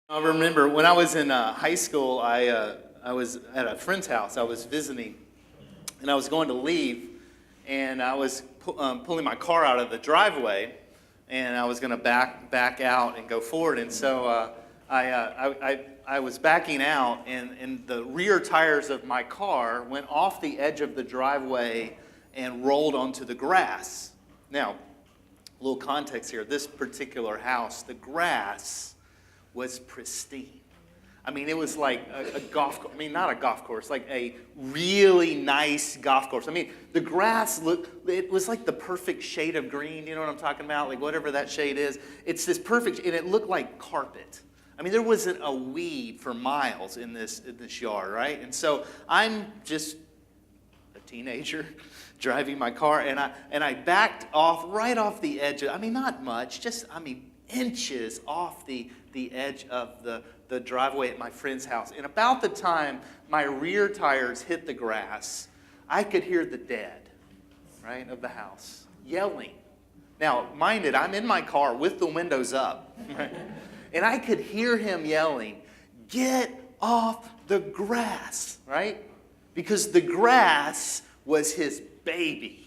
I remember when I was in high school, I was at a friend's house. I was visiting, and I was going to leave, and I was pulling my car out of the driveway, and I was going to back out and go forward. And so I was backing out, and the rear tires of my car went off the edge of the driveway and rolled onto the grass. Now, a little context here. This particular house, the grass was pristine. I mean, it was like a golf course. I mean, not a golf course, like a really nice golf course. I mean, the grass it was like the perfect shade of green. You know what I'm talking about? Like whatever that shade is. It's this perfect, and it looked like carpet. I mean, there wasn't a weed for miles in this yard, right? And so I'm just a teenager driving my car, and I backed off right off the edge. I mean, not much, just, inches off the edge of the driveway at my friend's house. And about the time my rear tires hit the grass, I could hear the dad, right, of the house yelling. Now, mind it, I'm in my car with the windows up, right? And I could hear him yelling, "Get off the grass," right? Because the grass was his baby.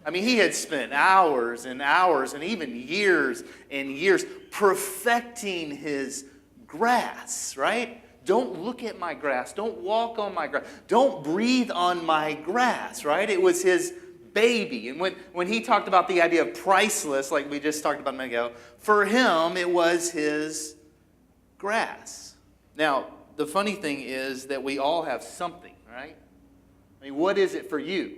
I mean, he had spent hours and hours and even years and years perfecting his grass, right? Don't look at my grass. Don't walk on my grass. Don't breathe on my grass, right? It was his baby. And when he talked about the idea of priceless, like we just talked about a minute ago, for him, it was his grass. Now, the funny thing is that we all have something, right? I mean, what is it for you?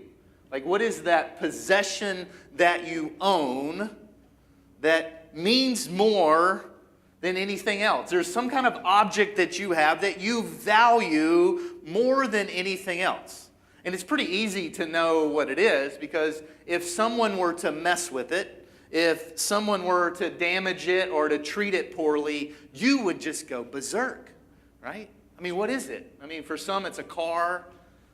Like, what is that possession that you own that means more than anything else? There's some kind of object that you have that you value more than anything else. And it's pretty easy to know what it is, because if someone were to mess with it, if someone were to damage it or to treat it poorly, you would just go berserk, right? I mean, what is it? I mean, for some it's a car.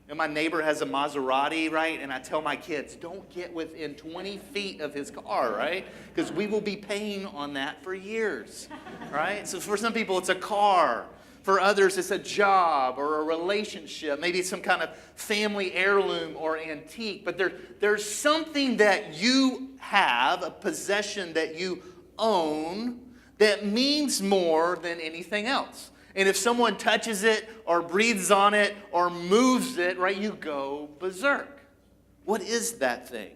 And my neighbor has a Maserati, right? And I tell my kids, don't get within 20 feet of his car, right? Because we will be paying on that for years, right? So for some people, it's a car. For others, it's a job or a relationship. Maybe it's some kind of family heirloom or antique. But there's something that you have, a possession that you own, that means more than anything else. And if someone touches it or breathes on it or moves it, right, you go berserk. What is that thing?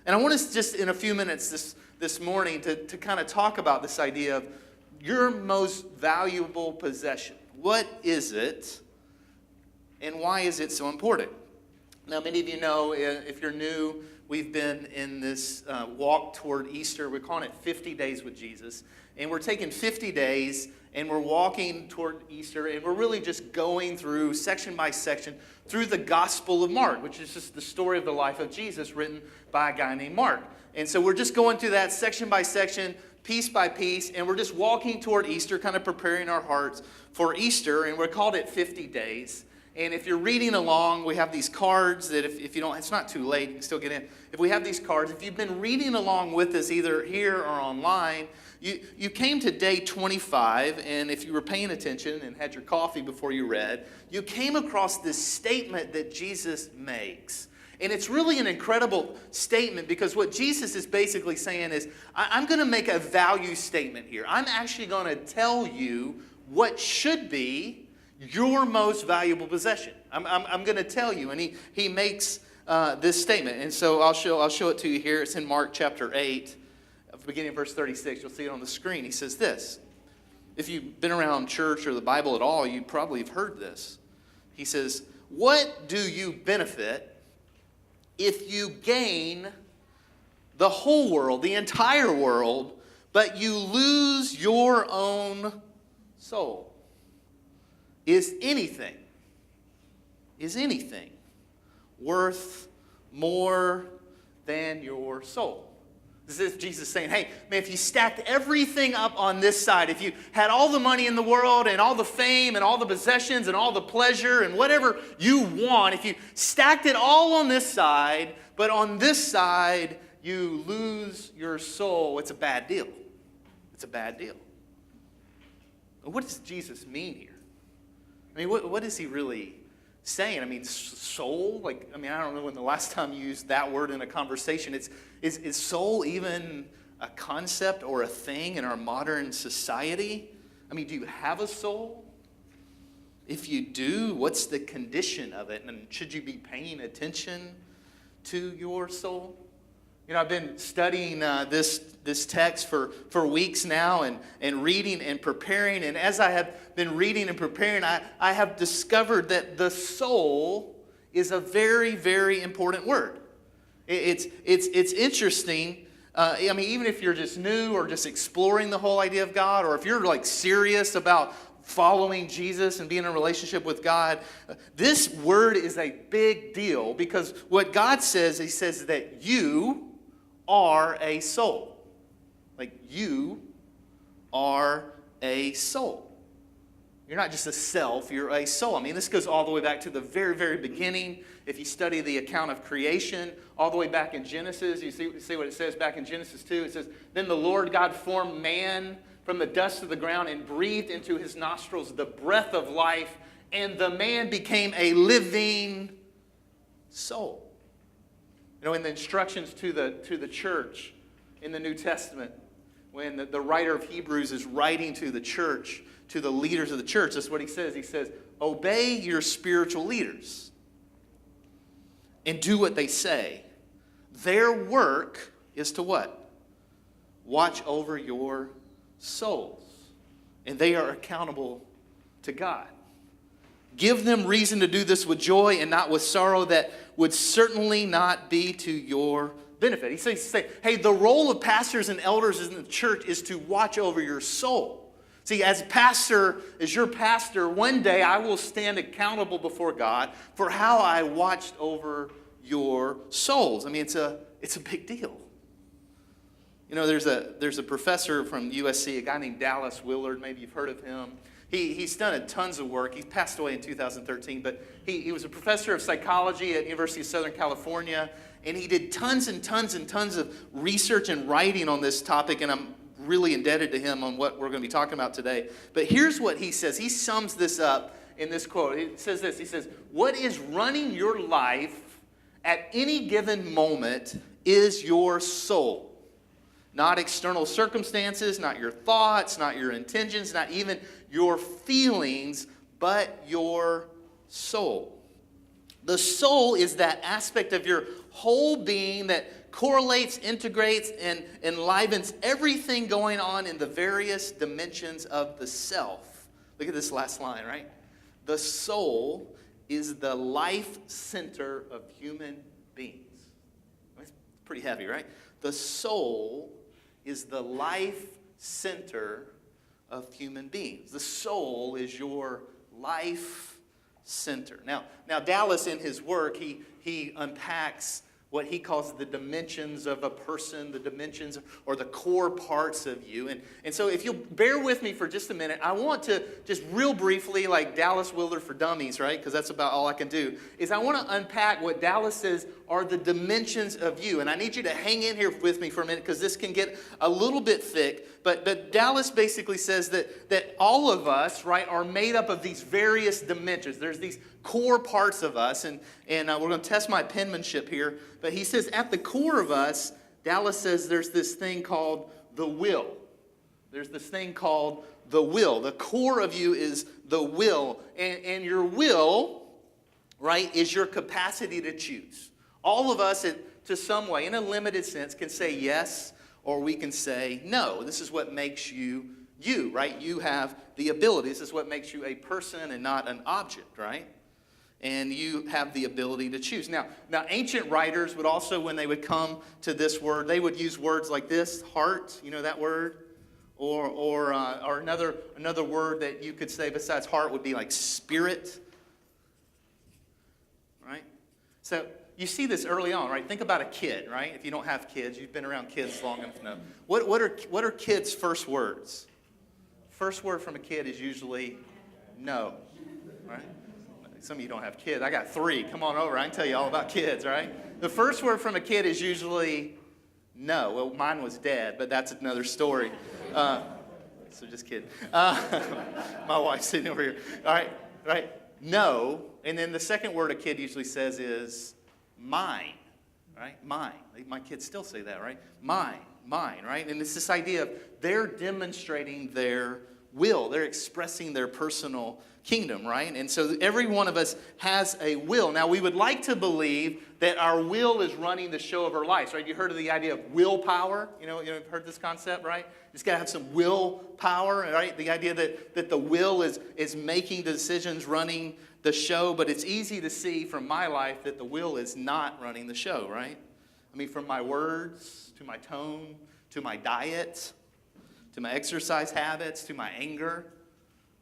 And I want us just in a few minutes this morning to kind of talk about this idea of your most valuable possession. What is it, and why is it so important? Now, many of you know, if you're new, we've been in this walk toward Easter. We're calling it 50 Days with Jesus. And we're taking 50 days, and we're walking toward Easter, and we're really just going through, section by section, through the Gospel of Mark, which is just the story of the life of Jesus written by a guy named Mark. And so we're just going through that section by section, piece by piece, and we're just walking toward Easter, kind of preparing our hearts for Easter, and we're called it 50 Days. And if you're reading along, we have these cards that if you don't, it's not too late, you can still get in. If we have these cards, if you've been reading along with us either here or online, you came to day 25, and if you were paying attention and had your coffee before you read, you came across this statement that Jesus makes. And it's really an incredible statement, because what Jesus is basically saying is, I'm going to make a value statement here. I'm actually going to tell you what should be your most valuable possession. I'm going to tell you. And he makes this statement. And so I'll show it to you here. It's in Mark chapter 8, beginning of verse 36. You'll see it on the screen. He says this. If you've been around church or the Bible at all, you probably have heard this. He says, "What do you benefit if you gain the whole world, the entire world, but you lose your own soul? Is anything worth more than your soul?" This is Jesus saying, hey, man, if you stacked everything up on this side, if you had all the money in the world and all the fame and all the possessions and all the pleasure and whatever you want, if you stacked it all on this side, but on this side you lose lose your soul, it's a bad deal. It's a bad deal. What does Jesus mean here? I mean, what is he really saying? I mean, soul? Like, I mean, I don't know when the last time you used that word in a conversation. Is soul even a concept or a thing in our modern society? I mean, do you have a soul? If you do, what's the condition of it? And should you be paying attention to your soul? You know, I've been studying this text for weeks now and reading and preparing. And as I have been reading and preparing, I have discovered that the soul is a very, very important word. It's interesting. I mean, even if you're just new or just exploring the whole idea of God, or if you're like serious about following Jesus and being in a relationship with God, this word is a big deal, because what God says, he says that you are a soul. Like, you are a soul. You're not just a self, you're a soul. I mean, this goes all the way back to the very, very beginning. If you study the account of creation, all the way back in Genesis, you see what it says back in Genesis 2. It says, then the Lord God formed man from the dust of the ground and breathed into his nostrils the breath of life, and the man became a living soul. You know, in the instructions to the church in the New Testament, when the writer of Hebrews is writing to the church, to the leaders of the church, that's what he says. He says, obey your spiritual leaders and do what they say. Their work is to what? Watch over your souls. And they are accountable to God. Give them reason to do this with joy and not with sorrow, that would certainly not be to your benefit. He says, hey, the role of pastors and elders in the church is to watch over your soul. See, as your pastor, one day I will stand accountable before God for how I watched over your souls. I mean, it's a big deal. You know, there's a professor from USC, a guy named Dallas Willard. Maybe you've heard of him. He's done tons of work. He passed away in 2013, but he was a professor of psychology at University of Southern California, and he did tons and tons and tons of research and writing on this topic, and I'm really indebted to him on what we're going to be talking about today. But here's what he says. He sums this up in this quote. He says this. He says, what is running your life at any given moment is your soul. Not external circumstances, not your thoughts, not your intentions, not even your feelings, but your soul. The soul is that aspect of your whole being that correlates, integrates, and enlivens everything going on in the various dimensions of the self. Look at this last line, right? The soul is the life center of human beings. That's pretty heavy, right? The soul is the life center of human beings. The soul is your life center. Now Dallas, in his work, he unpacks what he calls the dimensions of a person, the dimensions or the core parts of you. And so if you'll bear with me for just a minute, I want to just real briefly, like Dallas Willard for dummies, right? Because that's about all I can do, is I want to unpack what Dallas says are the dimensions of you. And I need you to hang in here with me for a minute, because this can get a little bit thick. But Dallas basically says that all of us, right, are made up of these various dimensions. There's these core parts of us, and we're going to test my penmanship here. But he says at the core of us, Dallas says there's this thing called the will. There's this thing called the will. The core of you is the will. And your will, right, is your capacity to choose. All of us, to some way, in a limited sense, can say yes or we can say no. This is what makes you you, right? You have the ability. This is what makes you a person and not an object, right? And you have the ability to choose. Now, ancient writers would also, when they would come to this word, they would use words like this, heart, you know that word? Or another word that you could say besides heart would be like spirit, right? So you see this early on, right? Think about a kid, right? If you don't have kids, you've been around kids long enough to know. What are kids' first words? First word from a kid is usually no, right? Some of you don't have kids. I got 3. Come on over. I can tell you all about kids, right? The first word from a kid is usually no. Well, mine was dead, but that's another story. So just kidding. My wife's sitting over here. All right, right. No. And then the second word a kid usually says is mine, right? Mine. My kids still say that, right? Mine, right? And it's this idea of they're demonstrating their will. They're expressing their personal kingdom, right? And so every one of us has a will. Now, we would like to believe that our will is running the show of our lives, right? You heard of the idea of willpower? You've heard this concept, right? You just got to have some willpower, right? The idea that the will is making decisions, running the show. But it's easy to see from my life that the will is not running the show, right? I mean, from my words, to my tone, to my diet, to my exercise habits, to my anger.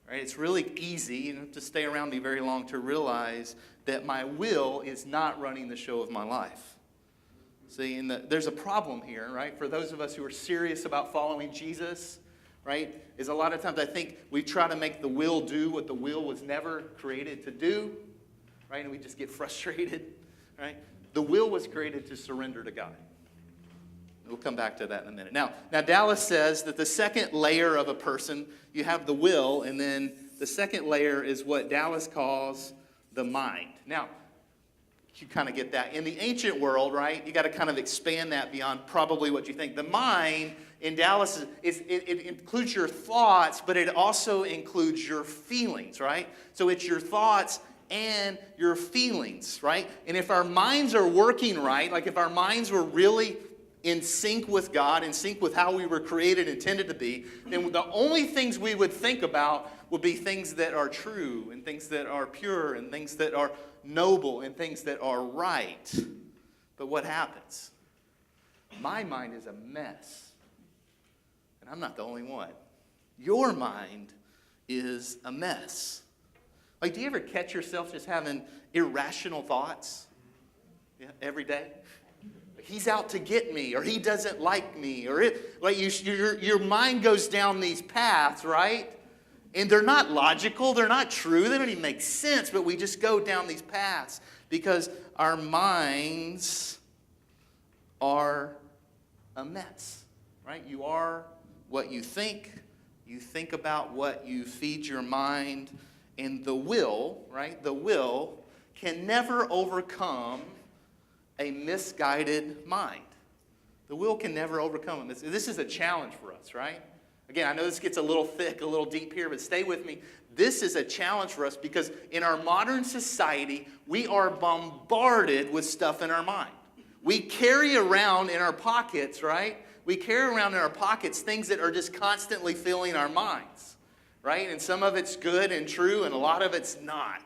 Right? It's really easy, you don't have to stay around me very long to realize that my will is not running the show of my life. See, there's a problem here, right? For those of us who are serious about following Jesus, right, is a lot of times I think we try to make the will do what the will was never created to do, right? And we just get frustrated, right? The will was created to surrender to God. We'll come back to that in a minute. Now Dallas says that the second layer of a person, you have the will, and then the second layer is what Dallas calls the mind. Now, you kind of get that. In the ancient world, right, you got to kind of expand that beyond probably what you think. The mind in Dallas, it includes your thoughts, but it also includes your feelings, right? So it's your thoughts and your feelings, right? And if our minds are working right, like if our minds were really in sync with God, in sync with how we were created, intended to be, then the only things we would think about would be things that are true, and things that are pure, and things that are noble, and things that are right. But what happens? My mind is a mess. And I'm not the only one. Your mind is a mess. Like, do you ever catch yourself just having irrational thoughts every day? He's out to get me, or he doesn't like me, or your mind goes down these paths, right? And they're not logical, they're not true, they don't even make sense, but we just go down these paths because our minds are a mess, right? You are what you think about what you feed your mind, and the will, right? The will can never overcome a misguided mind. The will can never overcome it. This is a challenge for us, right? Again, I know this gets a little thick, a little deep here, but stay with me. This is a challenge for us because in our modern society, we are bombarded with stuff in our mind. We carry around in our pockets, right? We carry around in our pockets things that are just constantly filling our minds, right? And some of it's good and true, and a lot of it's not.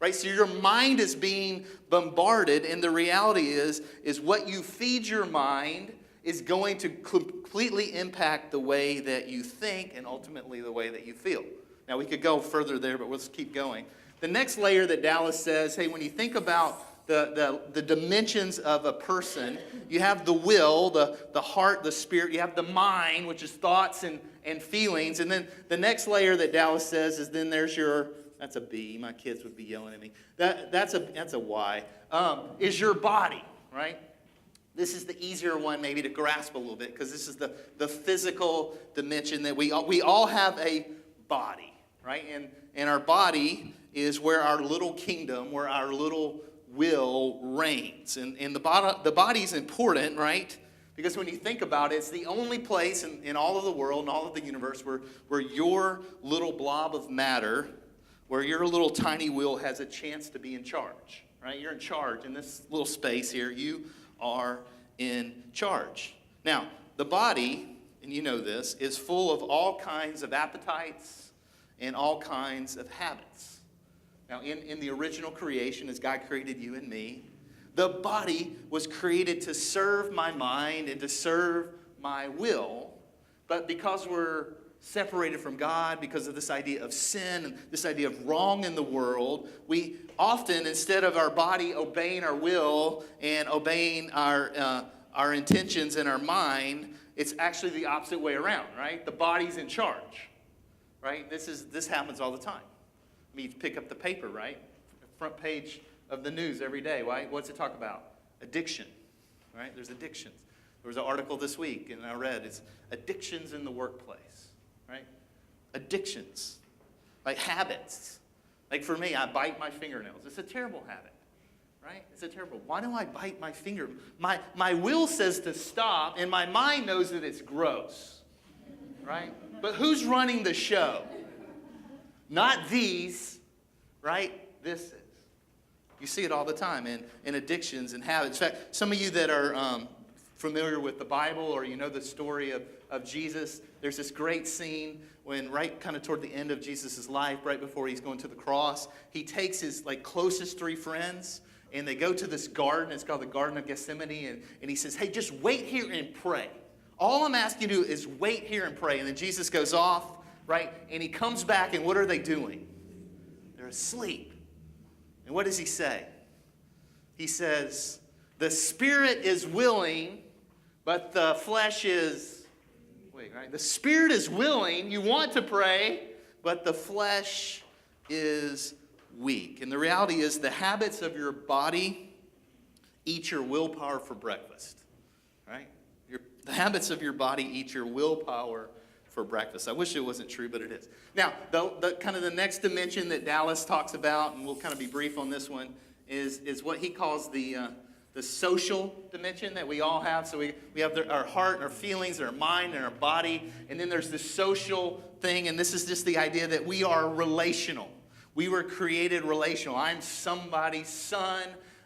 Right? So your mind is being bombarded, and the reality is what you feed your mind is going to completely impact the way that you think and ultimately the way that you feel. Now, we could go further there, but let's keep going. The next layer that Dallas says, hey, when you think about the dimensions of a person, you have the will, the heart, the spirit, you have the mind, which is thoughts and feelings, and then the next layer that Dallas says is then there's your... That's a B. My kids would be yelling at me. That's a Y. Is your body, right? This is the easier one maybe to grasp a little bit because this is the physical dimension that we all have a body, right? And our body is where our little kingdom, where our little will reigns. And the body is important, right? Because when you think about it, it's the only place in all of the world and all of the universe where your little blob of matter, where your little tiny will has a chance to be in charge, right? You're in charge in this little space here. You are in charge. Now, the body, and you know this, is full of all kinds of appetites and all kinds of habits. Now, in the original creation, as God created you and me, the body was created to serve my mind and to serve my will, but because we're separated from God because of this idea of sin and this idea of wrong in the world, we often, instead of our body obeying our will and obeying our intentions and our mind, it's actually the opposite way around, right? The body's in charge, right? This happens all the time. I mean, you pick up the paper, right? Front page of the news every day, right? What's it talk about? Addiction, right? There's addictions. There was an article this week, and I read, it's addictions in the workplace. Right? addictions, like habits. Like for me, I bite my fingernails. It's a terrible habit, right? It's a terrible. Why do I bite my finger? My will says to stop, and my mind knows that it's gross, right? But who's running the show? Not these, right? This is. You see it all the time in addictions and habits. In fact, some of you that are familiar with the Bible, or you know the story of Jesus, there's this great scene when right kind of toward the end of Jesus' life, right before he's going to the cross, he takes his closest 3 friends, and they go to this garden. It's called the Garden of Gethsemane, and he says, hey, just wait here and pray. All I'm asking you to do is wait here and pray. And then Jesus goes off, right, and he comes back, and what are they doing? They're asleep. And what does he say? He says, the spirit is willing, but the flesh is weak, right? The spirit is willing, you want to pray, but the flesh is weak. And the reality is the habits of your body eat your willpower for breakfast, right? The habits of your body eat your willpower for breakfast. I wish it wasn't true, but it is. Now, the kind of the next dimension that Dallas talks about, and we'll kind of be brief on this one, is what he calls the social dimension that we all have. So we have our heart and our feelings and our mind and our body, and then there's this social thing, and this is just the idea that we are relational. We were created relational. I'm somebody's son.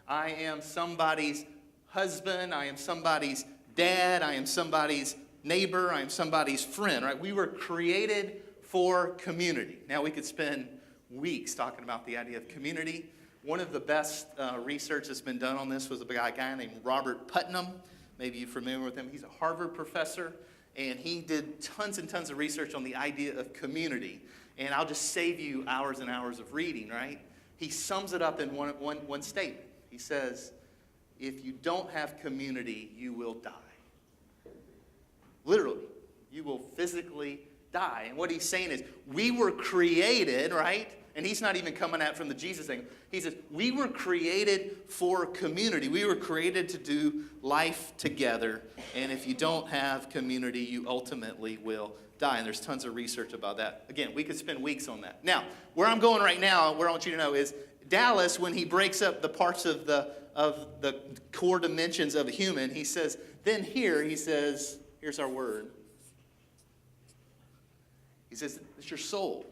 I am somebody's husband. I am somebody's dad. I am somebody's neighbor. I am somebody's friend, right? We were created for community. Now, we could spend weeks talking about the idea of community. One of the best research that's been done on this was a guy named Robert Putnam. Maybe you're familiar with him. He's a Harvard professor, and he did tons and tons of research on the idea of community. And I'll just save you hours and hours of reading, right? He sums it up in one statement. He says, if you don't have community, you will die. Literally, you will physically die. And what he's saying is, we were created, right? And he's not even coming at it from the Jesus thing. He says, we were created for community. We were created to do life together. And if you don't have community, you ultimately will die. And there's tons of research about that. Again, we could spend weeks on that. Now, where I'm going right now, where I want you to know is Dallas, when he breaks up the parts of the core dimensions of a human, he says, then here, he says, here's our word. He says, it's your soul.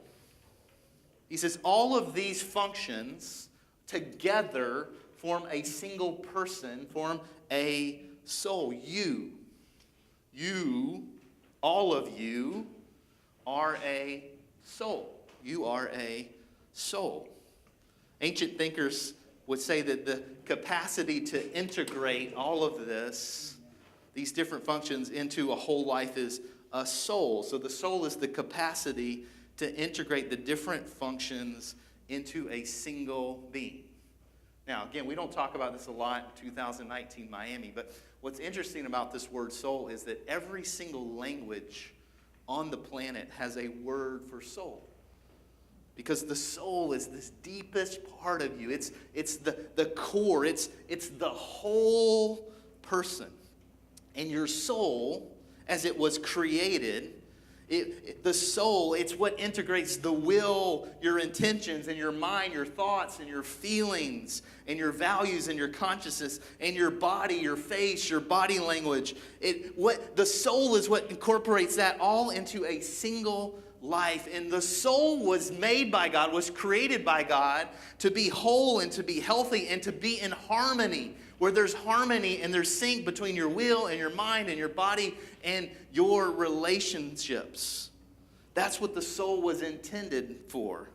He says, all of these functions together form a single person, form a soul. You, all of you, are a soul. You are a soul. Ancient thinkers would say that the capacity to integrate all of this, these different functions into a whole life, is a soul. So the soul is the capacity to integrate the different functions into a single being. Now, again, we don't talk about this a lot in 2019 Miami, but what's interesting about this word soul is that every single language on the planet has a word for soul. Because the soul is this deepest part of you. It's the core. It's the whole person. And your soul, as it was created, the soul, it's what integrates the will, your intentions, and your mind, your thoughts, and your feelings, and your values, and your consciousness, and your body, your face, your body language. The soul is what incorporates that all into a single life. And the soul was made by God, was created by God to be whole and to be healthy and to be in harmony. Where there's harmony and there's sync between your will and your mind and your body and your relationships. That's what the soul was intended for.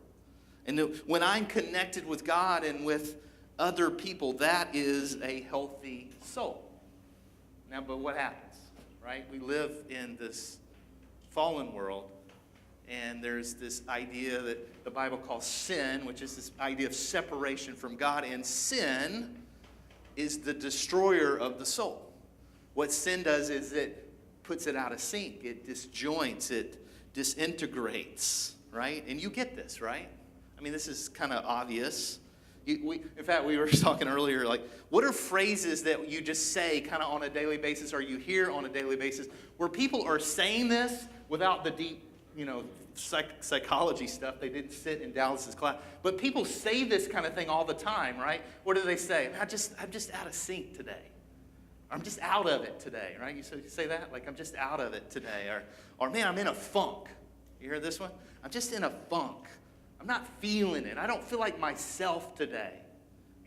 And when I'm connected with God and with other people, that is a healthy soul. Now, but what happens, right? We live in this fallen world, and there's this idea that the Bible calls sin, which is this idea of separation from God. And sin is the destroyer of the soul. What sin does is it puts it out of sync. It disjoints, it disintegrates, right? And you get this, right? I mean, this is kind of obvious. In fact, we were talking earlier, like, what are phrases that you just say kind of on a daily basis, or you hear on a daily basis, where people are saying this without the deep, psychology stuff. They didn't sit in Dallas's class. But people say this kind of thing all the time, right? What do they say? I'm just out of sync today. I'm just out of it today, right? You say that? Like, I'm just out of it today. Or man, I'm in a funk. You hear this one? I'm just in a funk. I'm not feeling it. I don't feel like myself today.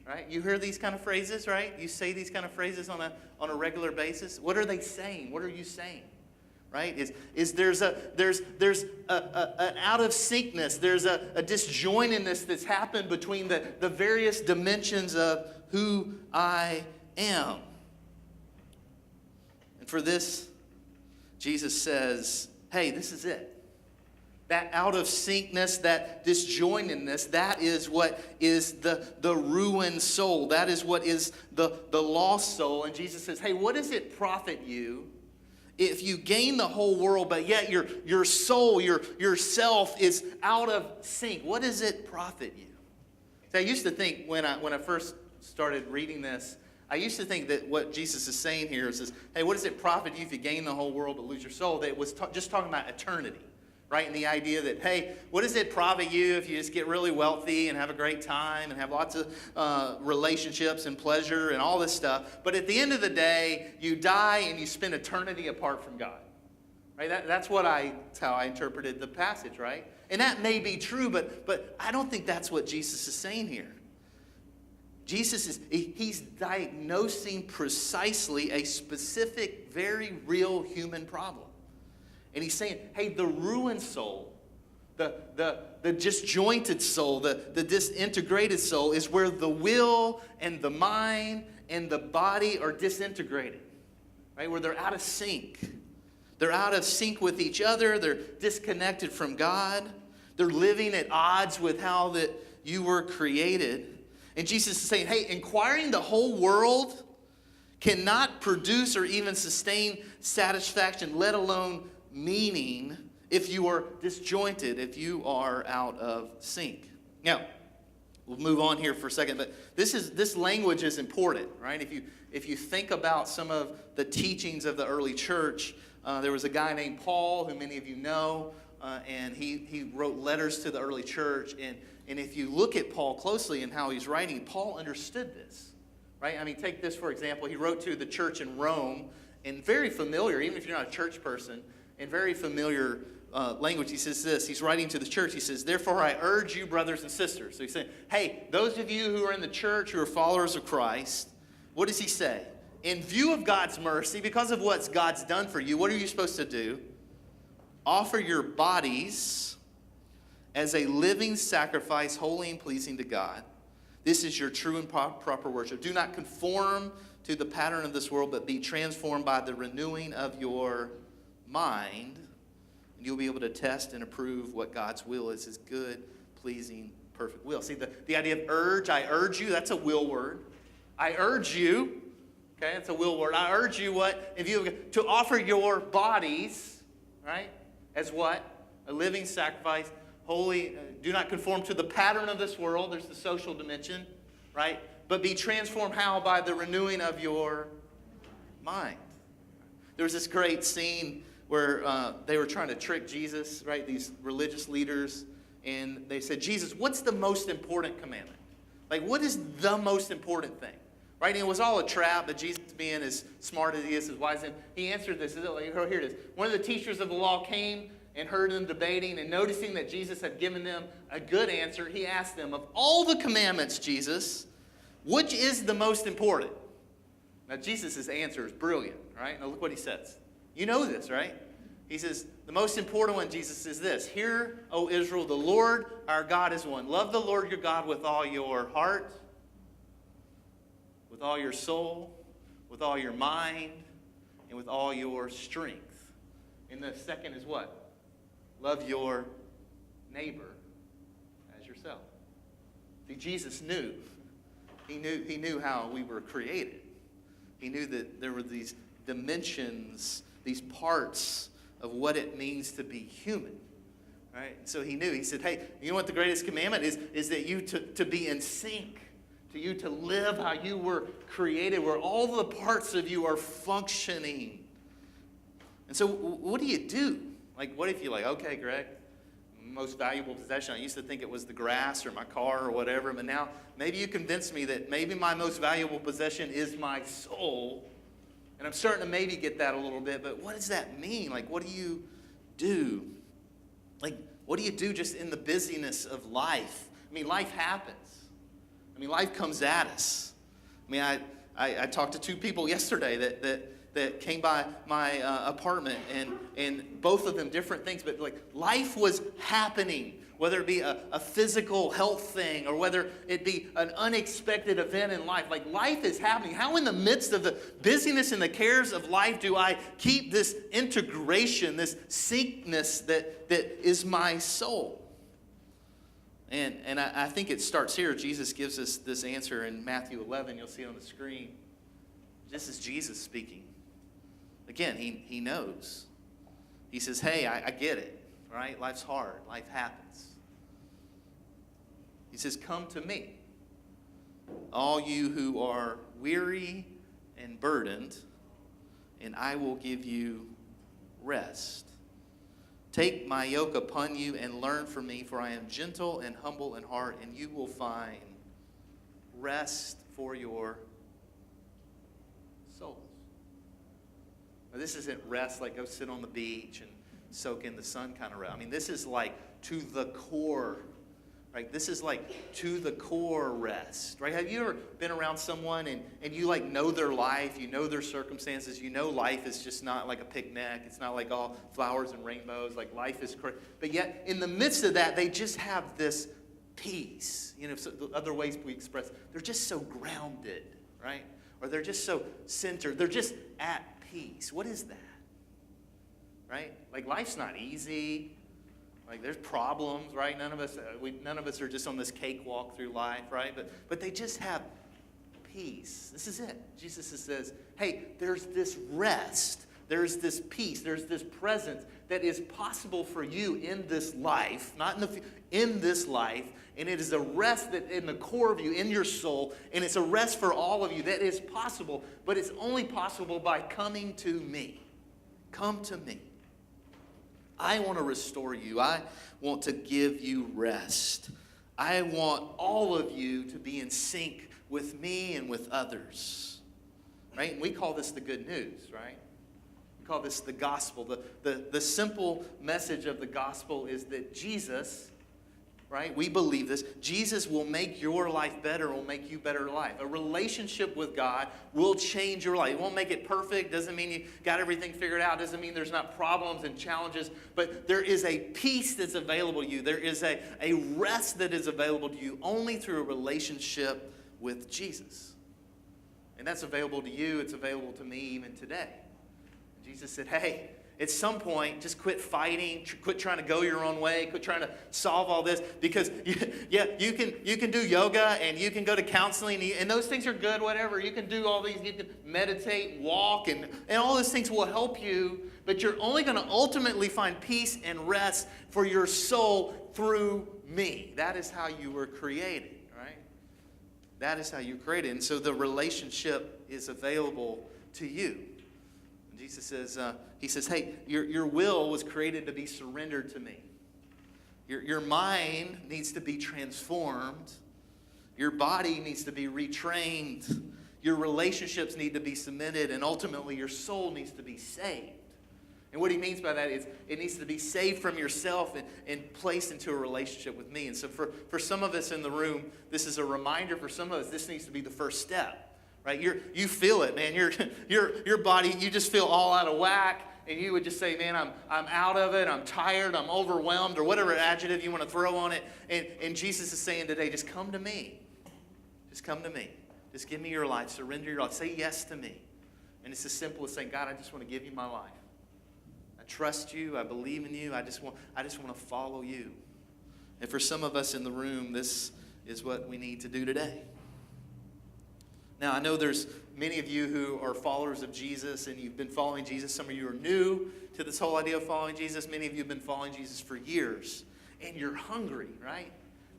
Right? You hear these kind of phrases, right? You say these kind of phrases on a regular basis. What are they saying? What are you saying? Right? There's an out of syncness. There's a disjointedness that's happened between the various dimensions of who I am. And for this, Jesus says, hey, this is it. That out of syncness, that disjointedness, that is what is the ruined soul. That is what is the lost soul. And Jesus says, hey, what does it profit you if you gain the whole world, but yet your soul, yourself is out of sync? What does it profit you? So I used to think when I first started reading this, I used to think that what Jesus is saying here is, hey, what does it profit you if you gain the whole world but lose your soul? That it was just talking about eternity. Right, and the idea that, hey, what does it profit you if you just get really wealthy and have a great time and have lots of relationships and pleasure and all this stuff, but at the end of the day, you die and you spend eternity apart from God. Right? That's how I interpreted the passage, right? And that may be true, but I don't think that's what Jesus is saying here. Jesus he's diagnosing precisely a specific, very real human problem. And he's saying, hey, the ruined soul, the disjointed soul, the disintegrated soul is where the will and the mind and the body are disintegrated, right? Where they're out of sync. They're out of sync with each other. They're disconnected from God. They're living at odds with how that you were created. And Jesus is saying, hey, acquiring the whole world cannot produce or even sustain satisfaction, let alone meaning, if you are disjointed, if you are out of sync. Now, we'll move on here for a second, but this language is important, right? If you think about some of the teachings of the early church, there was a guy named Paul, who many of you know, and he wrote letters to the early church, and if you look at Paul closely and how he's writing, Paul understood this, right? I mean, take this for example. He wrote to the church in Rome, and very familiar, even if you're not a church person, in very familiar language, he says this. He's writing to the church. He says, therefore, I urge you, brothers and sisters. So he's saying, hey, those of you who are in the church, who are followers of Christ, what does he say? In view of God's mercy, because of what God's done for you, what are you supposed to do? Offer your bodies as a living sacrifice, holy and pleasing to God. This is your true and proper worship. Do not conform to the pattern of this world, but be transformed by the renewing of your mind, and you'll be able to test and approve what God's will is, his good, pleasing, perfect will. See, the idea of urge, I urge you, that's a will word. I urge you, okay, that's a will word. I urge you what? If you to offer your bodies, right, as what? A living sacrifice, holy, do not conform to the pattern of this world. There's the social dimension, right? But be transformed how? By the renewing of your mind. There was this great scene where they were trying to trick Jesus, right? These religious leaders. And they said, Jesus, what's the most important commandment? Like, what is the most important thing? Right? And it was all a trap, but Jesus, being as smart as he is, as wise as he answered this. Oh, here it is. One of the teachers of the law came and heard them debating, and noticing that Jesus had given them a good answer, he asked them, of all the commandments, Jesus, which is the most important? Now, Jesus' answer is brilliant, right? Now, look what he says. You know this, right? He says, the most important one, Jesus, is this. Hear, O Israel, the Lord our God is one. Love the Lord your God with all your heart, with all your soul, with all your mind, and with all your strength. And the second is what? Love your neighbor as yourself. See, Jesus knew. He knew how we were created. He knew that there were these dimensions, these parts of what it means to be human. Right? So he knew. He said, hey, you know what the greatest commandment is that you to be in sync, to you to live how you were created, where all the parts of you are functioning. And so what do you do? Like, what if you're like, okay, Greg, most valuable possession. I used to think it was the grass or my car or whatever, but now maybe you convinced me that maybe my most valuable possession is my soul. And I'm starting to maybe get that a little bit, but what does that mean? Like, what do you do? Like, what do you do just in the busyness of life? I mean, life happens. I mean, life comes at us. I mean, I talked to two people yesterday that came by my apartment, and both of them different things, but like life was happening, whether it be a physical health thing or whether it be an unexpected event in life. Like life is happening. How in the midst of the busyness and the cares of life do I keep this integration, this syncness that is my soul? And I think it starts here. Jesus gives us this answer in Matthew 11. You'll see it on the screen. This is Jesus speaking. Again, he knows. He says, hey, I get it, right? Life's hard. Life happens. He says, come to me, all you who are weary and burdened, and I will give you rest. Take my yoke upon you and learn from me, for I am gentle and humble in heart, and you will find rest for your souls. Now, this isn't rest like go sit on the beach and soak in the sun kind of rest. I mean, this is like to the core, right? This is like to the core rest, right? Have you ever been around someone and you like know their life, you know their circumstances, you know life is just not like a picnic, it's not like all flowers and rainbows, like life is crazy. But yet, in the midst of that, they just have this peace. You know, so the other ways we express, they're just so grounded, right? Or they're just so centered, they're just at peace. What is that? Right? Like life's not easy. Like there's problems, right? None of us are just on this cakewalk through life, right? But they just have peace. This is it. Jesus says, hey, there's this rest, there's this peace, there's this presence that is possible for you in this life, not in this life, and it is a rest that in the core of you, in your soul, and it's a rest for all of you that is possible, but it's only possible by coming to me. Come to me. I want to restore you. I want to give you rest. I want all of you to be in sync with me and with others. Right? And we call this the good news, right? We call this the gospel. The simple message of the gospel is that Jesus, right? We believe this. Jesus will make your life better, will make you better life. A relationship with God will change your life. It won't make it perfect. Doesn't mean you got everything figured out. Doesn't mean there's not problems and challenges. But there is a peace that's available to you. There is a rest that is available to you only through a relationship with Jesus. And that's available to you. It's available to me even today. Jesus said, hey, at some point, just quit fighting, quit trying to go your own way, quit trying to solve all this, because you can do yoga and you can go to counseling, and those things are good, whatever. You can do all these, you can meditate, walk, and all those things will help you, but you're only going to ultimately find peace and rest for your soul through me. That is how you were created, right? That is how you were created, and so the relationship is available to you. Jesus says, he says, hey, your will was created to be surrendered to me. Your mind needs to be transformed. Your body needs to be retrained. Your relationships need to be cemented. And ultimately, your soul needs to be saved. And what he means by that is it needs to be saved from yourself and placed into a relationship with me. And so for some of us in the room, this is a reminder. For some of us, this needs to be the first step. Right? You feel it, man. Your body, you just feel all out of whack, and you would just say, man, I'm out of it, I'm tired, I'm overwhelmed, or whatever adjective you want to throw on it. And Jesus is saying today, just come to me. Just come to me. Just give me your life. Surrender your life. Say yes to me. And it's as simple as saying, God, I just want to give you my life. I trust you. I believe in you. I just want to follow you. And for some of us in the room, this is what we need to do today. Now, I know there's many of you who are followers of Jesus, and you've been following Jesus. Some of you are new to this whole idea of following Jesus. Many of you have been following Jesus for years, and you're hungry, right?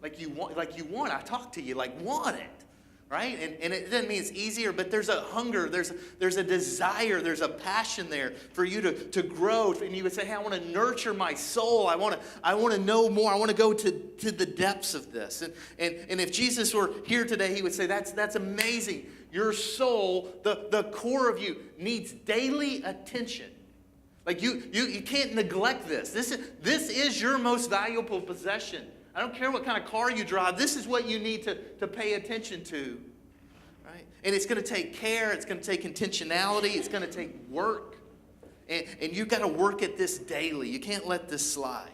Like you want. I talk to you, like want it. right? And it doesn't mean it's easier, but there's a hunger, there's a desire, there's a passion there for you to grow. And you would say, hey, I want to nurture my soul. I want to know more. I want to go to the depths of this. And if Jesus were here today, he would say, that's amazing. Your soul, the core of you, needs daily attention. Like you can't neglect this. This is your most valuable possession. I don't care what kind of car you drive. This is what you need to pay attention to, right? And it's going to take care. It's going to take intentionality. It's going to take work. And you've got to work at this daily. You can't let this slide.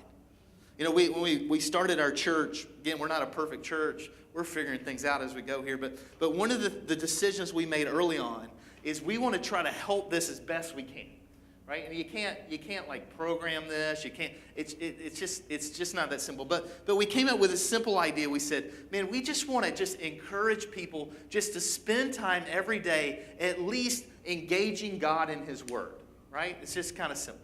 You know, when we started our church, again, we're not a perfect church. We're figuring things out as we go here. But one of the decisions we made early on is we want to try to help this as best we can. Right? And you can't like program this. You can't. It's just not that simple. But we came up with a simple idea. We said, man, we just want to just encourage people just to spend time every day at least engaging God in His Word. Right? It's just kind of simple.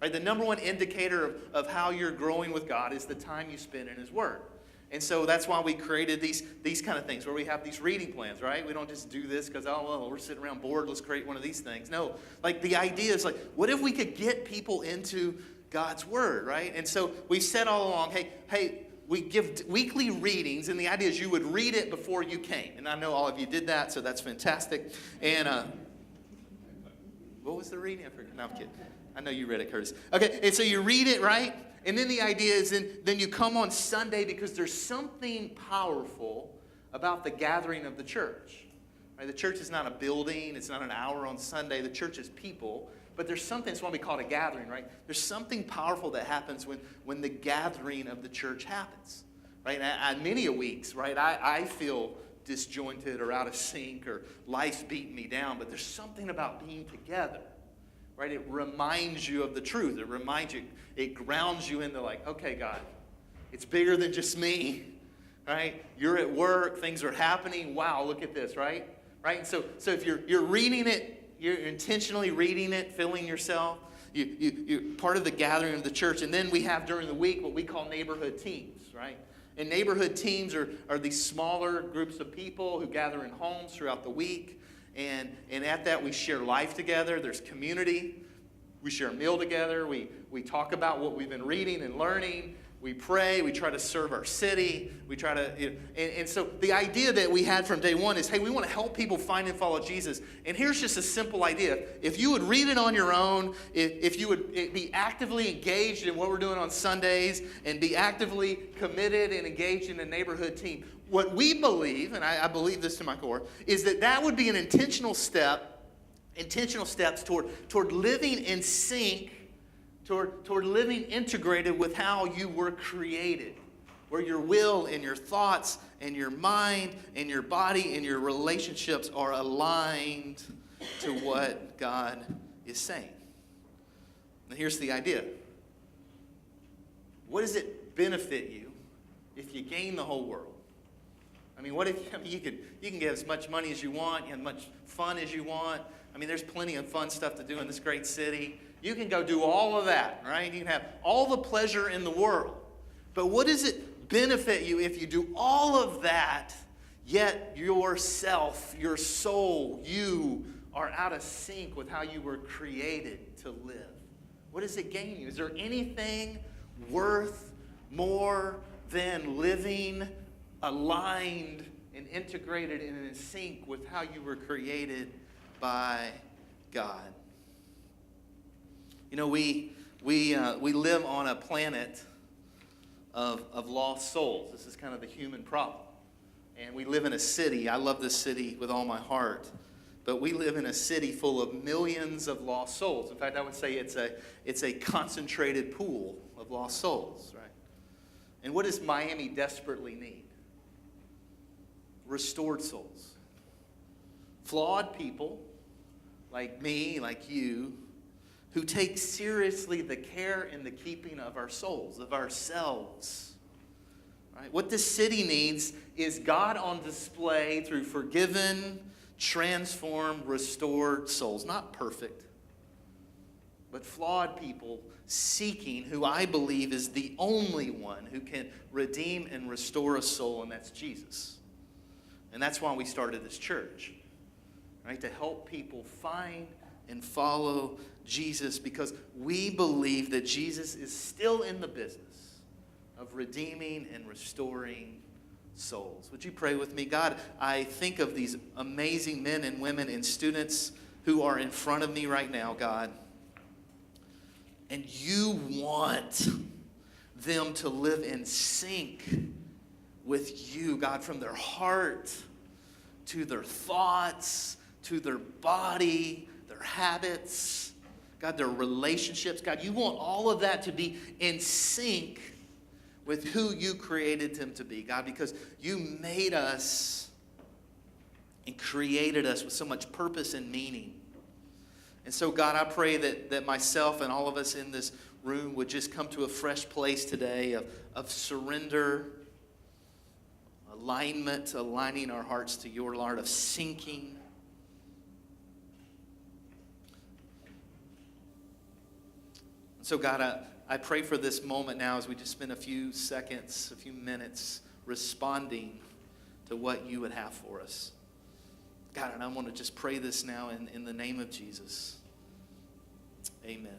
Right? The number one indicator of how you're growing with God is the time you spend in His Word. And so that's why we created these kind of things where we have these reading plans, right? We don't just do this because, oh, well, we're sitting around bored. Let's create one of these things. No, like the idea is like, what if we could get people into God's Word, right? And so we said all along, hey, we give weekly readings, and the idea is you would read it before you came. And I know all of you did that, so that's fantastic. And what was the reading? I forget. No, I'm kidding. I know you read it, Curtis. Okay, and so you read it, right? And then the idea is then you come on Sunday because there's something powerful about the gathering of the church. Right? The church is not a building. It's not an hour on Sunday. The church is people. But there's something, that's why we call it a gathering, right? There's something powerful that happens when the gathering of the church happens. Right? And many a weeks, right, I feel disjointed or out of sync or life's beating me down. But there's something about being together. Right? It reminds you of the truth. It reminds you, it grounds you into like, okay, God, it's bigger than just me, right? You're at work, things are happening. Wow, look at this, right? Right? And so if you're reading it, you're intentionally reading it, filling yourself. You're part of the gathering of the church. And then we have during the week what we call neighborhood teams, right? And neighborhood teams are these smaller groups of people who gather in homes throughout the week. And at that, we share life together. There's community. We share a meal together. We talk about what we've been reading and learning. We pray. We try to serve our city. We try to, and so the idea that we had from day one is, hey, we want to help people find and follow Jesus. And here's just a simple idea. If you would read it on your own, if you would be actively engaged in what we're doing on Sundays and be actively committed and engaged in a neighborhood team, what we believe, and I believe this to my core, is that would be an intentional steps toward living in sync, toward living integrated with how you were created, where your will and your thoughts and your mind and your body and your relationships are aligned to what God is saying. Now here's the idea. What does it benefit you if you gain the whole world? I mean, you can get as much money as you want, you have as much fun as you want. I mean, there's plenty of fun stuff to do in this great city. You can go do all of that, right? You can have all the pleasure in the world. But what does it benefit you if you do all of that, yet yourself, your soul, you are out of sync with how you were created to live? What does it gain you? Is there anything worth more than living aligned and integrated and in sync with how you were created by God? You know, we live on a planet of lost souls. This is kind of the human problem. And we live in a city. I love this city with all my heart. But we live in a city full of millions of lost souls. In fact, I would say it's a concentrated pool of lost souls, right? And what does Miami desperately need? Restored souls. Flawed people like me, like you, who take seriously the care and the keeping of our souls, of ourselves. Right? What this city needs is God on display through forgiven, transformed, restored souls. Not perfect, but flawed people seeking who I believe is the only one who can redeem and restore a soul, and that's Jesus. And that's why we started this church, right? To help people find and follow Jesus, because we believe that Jesus is still in the business of redeeming and restoring souls. Would you pray with me? God, I think of these amazing men and women and students who are in front of me right now, God. And you want them to live in sync with you, God, from their heart to their thoughts, to their body, their habits, God, their relationships. God, you want all of that to be in sync with who you created them to be, God, because you made us and created us with so much purpose and meaning. And so, God, I pray that myself and all of us in this room would just come to a fresh place today of surrender, alignment, aligning our hearts to your Lord, of sinking. So, God, I pray for this moment now as we just spend a few seconds, a few minutes responding to what you would have for us. God, and I want to just pray this now in the name of Jesus. Amen.